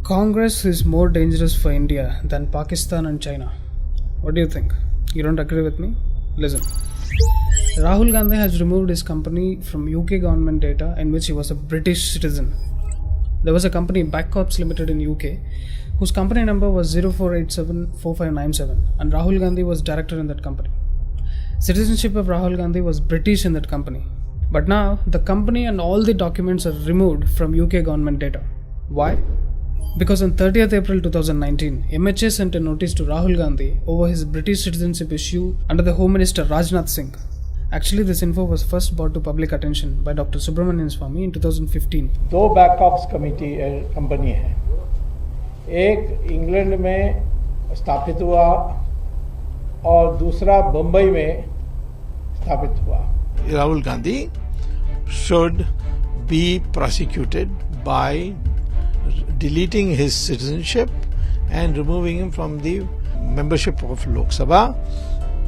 Congress is more dangerous for India than Pakistan and China. What do you think? You don't agree with me? Listen. Rahul Gandhi has removed his company from UK government data in which he was a British citizen. There was a company Backcorps Limited in UK whose company number was 04874597 and Rahul Gandhi was director in that company. Citizenship of Rahul Gandhi was British in that company. But now the company and all the documents are removed from UK government data. Why? Because on 30th April 2019, MHA sent a notice to Rahul Gandhi over his British citizenship issue under the Home Minister Rajnath Singh. Actually, this info was first brought to public attention by Dr. Subramanian Swamy in 2015. दो बैकऑप्स company है, एक England में स्थापित हुआ और दूसरा बम्बई में स्थापित हुआ. Rahul Gandhi should be prosecuted by deleting his citizenship and removing him from the membership of Lok Sabha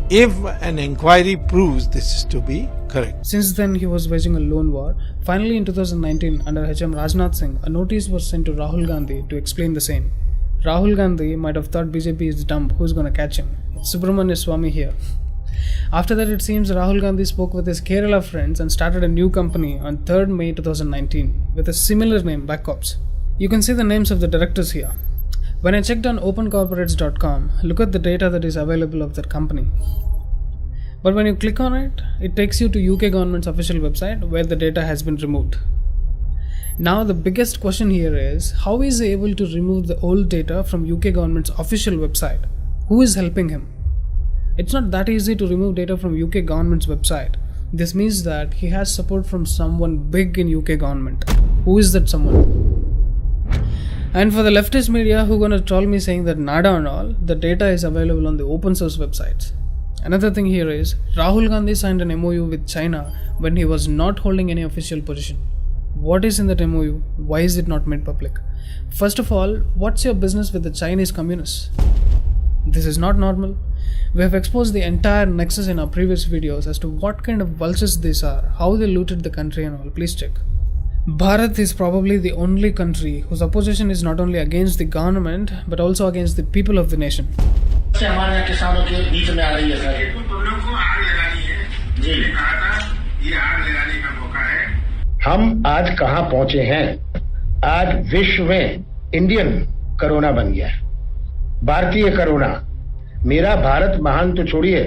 if an inquiry proves this is to be correct. Since then, he was waging a lone war. Finally, in 2019, under HM Rajnath Singh, a notice was sent to Rahul Gandhi to explain the same. Rahul Gandhi might have thought BJP is dumb, who's gonna catch him? It's Subramanian Swamy here. After that, it seems Rahul Gandhi spoke with his Kerala friends and started a new company on 3rd May 2019 with a similar name, Backcorps. You can see the names of the directors here. When I checked on opencorporates.com, look at the data that is available of that company. But when you click on it, it takes you to UK government's official website where the data has been removed. Now the biggest question here is, how is he able to remove the old data from UK government's official website? Who is helping him? It's not that easy to remove data from UK government's website. This means that he has support from someone big in UK government. Who is that someone? And for the leftist media who gonna troll me saying that nada and all, the data is available on the open source websites. Another thing here is, Rahul Gandhi signed an MOU with China when he was not holding any official position. What is in that MOU? Why is it not made public? First of all, what's your business with the Chinese communists? This is not normal. We have exposed the entire nexus in our previous videos as to what kind of vultures these are, how they looted the country and all. Please check. Bharat is probably the only country whose opposition is not only against the government but also against the people of the nation. हम आज कहां पहुंचे हैं? आज विश्व में Indian corona बन गया है, भारतीय कोरोना. मेरा भारत महान तो छोड़िए,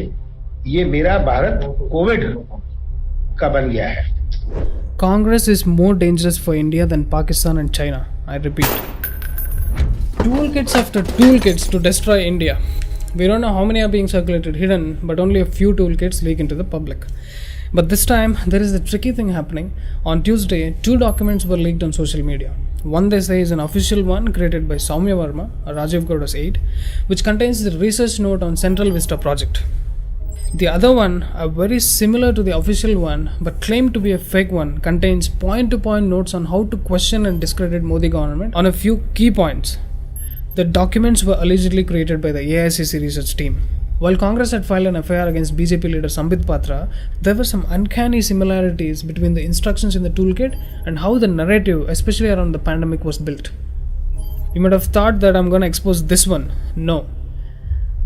ये मेरा भारत कोविड का बन गया है. Congress is more dangerous for India than Pakistan and China. I repeat. Toolkits after toolkits to destroy India. We don't know how many are being circulated hidden, but only a few toolkits leak into the public. But this time, there is a tricky thing happening. On Tuesday, 2 documents were leaked on social media. One they say is an official one created by Soumya Varma, a Rajiv Gauda's aide, which contains the research note on Central Vista project. The other one, very similar to the official one but claimed to be a fake one, contains point-to-point notes on how to question and discredit Modi government on a few key points. The documents were allegedly created by the AICC research team. While Congress had filed an FIR against BJP leader Sambit Patra, there were some uncanny similarities between the instructions in the toolkit and how the narrative, especially around the pandemic, was built. You might have thought that I'm going to expose this one. No.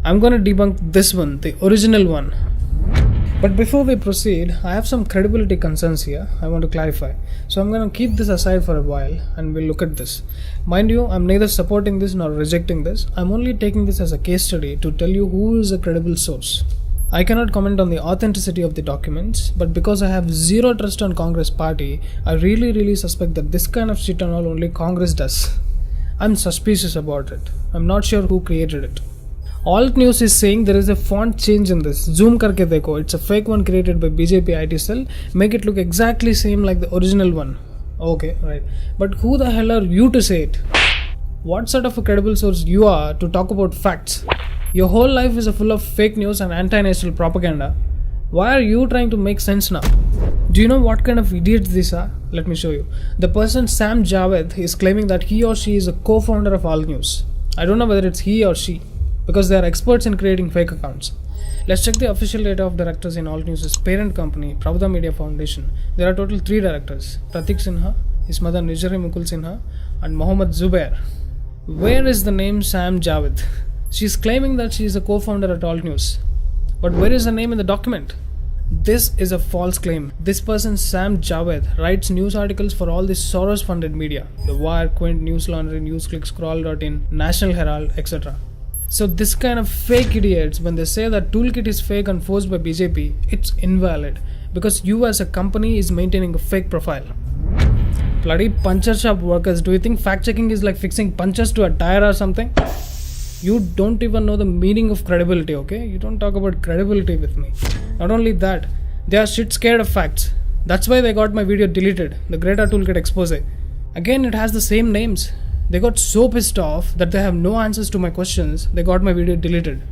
I'm going to debunk this one, the original one. But before we proceed, I have some credibility concerns here I want to clarify. So I'm going to keep this aside for a while and we'll look at this. Mind you, I'm neither supporting this nor rejecting this. I'm only taking this as a case study to tell you who is a credible source. I cannot comment on the authenticity of the documents, but because I have zero trust on Congress party, I really suspect that this kind of shit and all only Congress does. I'm suspicious about it. I'm not sure who created it. Alt News is saying there is a font change in this. Zoom karke dekho. It's a fake one created by BJP IT cell. Make it look exactly same like the original one. Okay, right. But who the hell are you to say it? What sort of a credible source you are to talk about facts? Your whole life is full of fake news and anti-national propaganda. Why are you trying to make sense now? Do you know what kind of idiots these are? Let me show you. The person Sam Javed is claiming that he or she is a co-founder of Alt News. I don't know whether it's he or she, because they are experts in creating fake accounts. Let's check the official data of directors in Alt News' parent company, Pravda Media Foundation. There are total 3 directors, Pratik Sinha, his mother Nijari Mukul Sinha, and Mohammad Zubair. Where is the name Sam Javed? She's claiming that she is a co-founder at Alt News. But where is the name in the document? This is a false claim. This person, Sam Javed, writes news articles for all the Soros-funded media. The Wire, Quint, News Laundry, NewsClick, Scroll.in, National Herald, etc. So this kind of fake idiots, when they say that toolkit is fake and forced by BJP, it's invalid. Because you as a company is maintaining a fake profile. Bloody puncher shop workers, do you think fact checking is like fixing punches to a tire or something? You don't even know the meaning of credibility, okay? You don't talk about credibility with me. Not only that, they are shit scared of facts. That's why they got my video deleted, the Greta Toolkit expose. Again, it has the same names. They got so pissed off that they have no answers to my questions, they got my video deleted.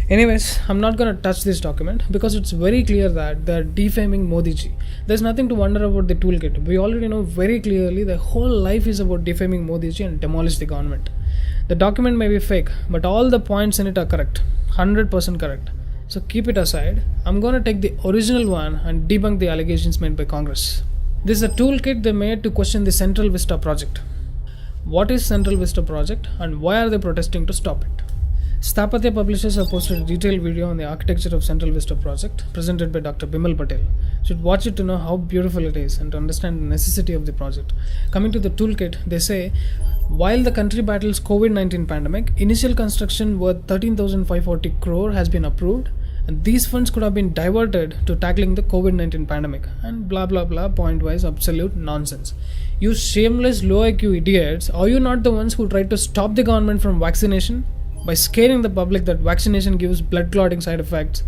Anyways, I'm not gonna touch this document because it's very clear that they're defaming Modi ji. There's nothing to wonder about the toolkit. We already know very clearly their whole life is about defaming Modi ji and demolish the government. The document may be fake, but all the points in it are correct. 100% correct. So keep it aside. I'm gonna take the original one and debunk the allegations made by Congress. This is a toolkit they made to question the Central Vista project. What is Central Vista project and why are they protesting to stop it? Sthapatya Publishers have posted a detailed video on the architecture of Central Vista project presented by Dr. Bimal Patel. You should watch it to know how beautiful it is and to understand the necessity of the project. Coming to the toolkit, they say, while the country battles COVID-19 pandemic, initial construction worth 13,540 crore has been approved and these funds could have been diverted to tackling the COVID-19 pandemic and blah blah blah point-wise absolute nonsense. You shameless low IQ idiots, are you not the ones who tried to stop the government from vaccination? By scaring the public that vaccination gives blood clotting side effects,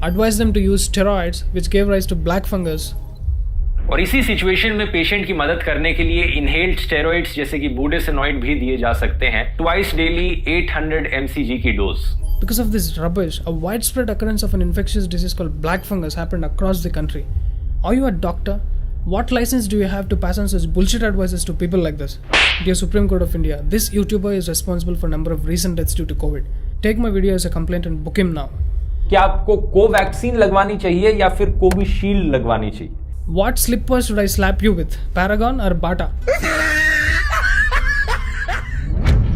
advise them to use steroids which gave rise to black fungus. और इसी situation में patient की मदद करने के लिए inhaled steroids जैसे कि बूडेसेनॉइड भी दिए जा सकते हैं ट्वाइस डेली 800 mcg की dose. Because of this rubbish, a widespread occurrence of an infectious disease called black fungus happened across the country. Are you a doctor? What license do you have to pass on such bullshit advices to people like this? Dear Supreme Court of India, this YouTuber is responsible for a number of recent deaths due to COVID. Take my video as a complaint and book him now. क्या आपको Covaxin लगवानी चाहिए या फिर Covishield लगवानी चाहिए? What slippers should I slap you with? Paragon or Bata?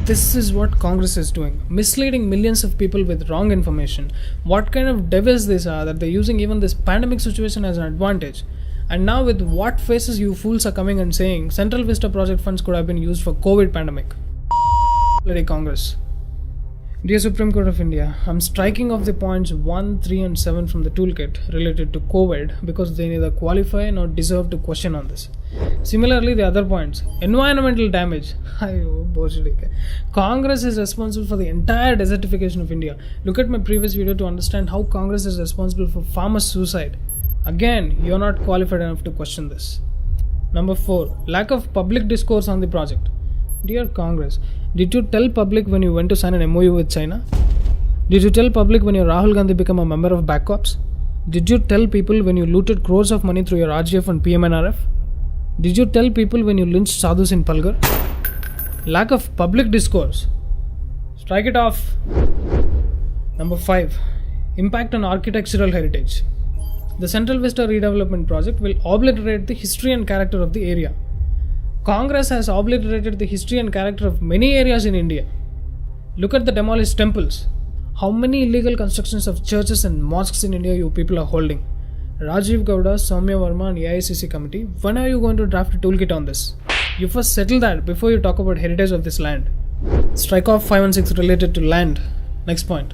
This is what Congress is doing. Misleading millions of people with wrong information. What kind of devils these are that they're using even this pandemic situation as an advantage. And now with what faces you fools are coming and saying Central Vista project funds could have been used for COVID pandemic. Bloody Congress. Dear Supreme Court of India, I'm striking off the points 1, 3 and 7 from the toolkit related to COVID because they neither qualify nor deserve to question on this. Similarly, the other points, environmental damage. Congress is responsible for the entire desertification of India. Look at my previous video to understand how Congress is responsible for farmer suicide. Again, you're not qualified enough to question this. Number 4, lack of public discourse on the project. Dear Congress, did you tell public when you went to sign an MOU with China? Did you tell public when your Rahul Gandhi became a member of Back Corps? Did you tell people when you looted crores of money through your RGF and PMNRF? Did you tell people when you lynched sadhus in Palghar? Lack of public discourse. Strike it off. Number 5, impact on architectural heritage. The Central Vista redevelopment project will obliterate the history and character of the area. Congress has obliterated the history and character of many areas in India. Look at the demolished temples. How many illegal constructions of churches and mosques in India you people are holding? Rajiv Gowda, Soumya Verma and AICC committee, when are you going to draft a toolkit on this? You first settle that before you talk about heritage of this land. Strike off 5 and 6 related to land. Next point.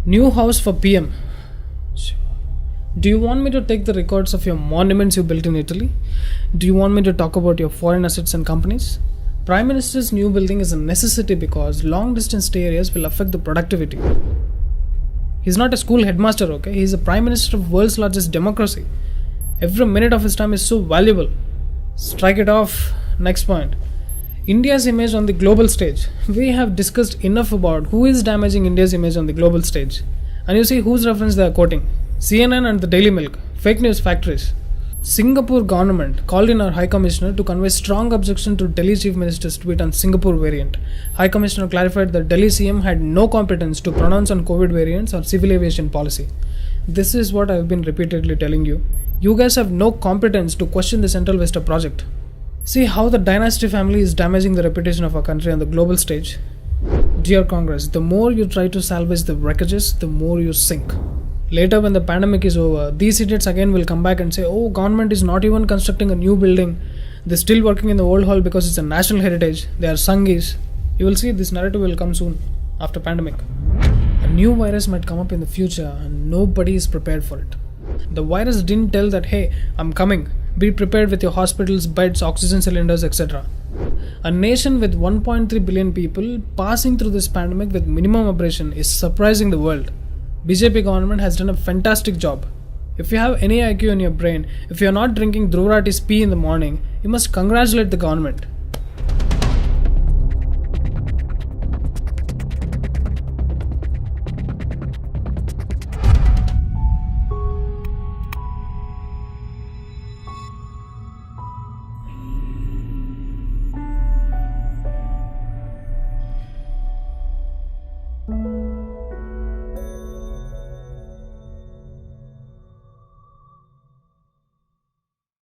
New house for PM. Do you want me to take the records of your monuments you built in Italy? Do you want me to talk about your foreign assets and companies? Prime Minister's new building is a necessity because long distance stay areas will affect the productivity. He's not a school headmaster, okay? He's the Prime Minister of world's largest democracy. Every minute of his time is so valuable. Strike it off. Next point. India's image on the global stage. We have discussed enough about who is damaging India's image on the global stage. And you see whose reference they are quoting. CNN and the Daily Milk, fake news factories. Singapore government called in our High Commissioner to convey strong objection to Delhi Chief Minister's tweet on Singapore variant. High Commissioner clarified that Delhi CM had no competence to pronounce on COVID variants or civil aviation policy. This is what I have been repeatedly telling you. You guys have no competence to question the Central Vista project. See how the dynasty family is damaging the reputation of our country on the global stage. Dear Congress, the more you try to salvage the wreckages, the more you sink. Later, when the pandemic is over, these idiots again will come back and say, oh, government is not even constructing a new building. They're still working in the old hall because it's a national heritage. They are Sanghis. You will see this narrative will come soon after pandemic. A new virus might come up in the future and nobody is prepared for it. The virus didn't tell that, hey, I'm coming. Be prepared with your hospitals, beds, oxygen cylinders, etc. A nation with 1.3 billion people passing through this pandemic with minimum abrasion is surprising the world. BJP government has done a fantastic job. If you have any IQ in your brain, if you are not drinking Dhruv Rathi's pee in the morning, you must congratulate the government.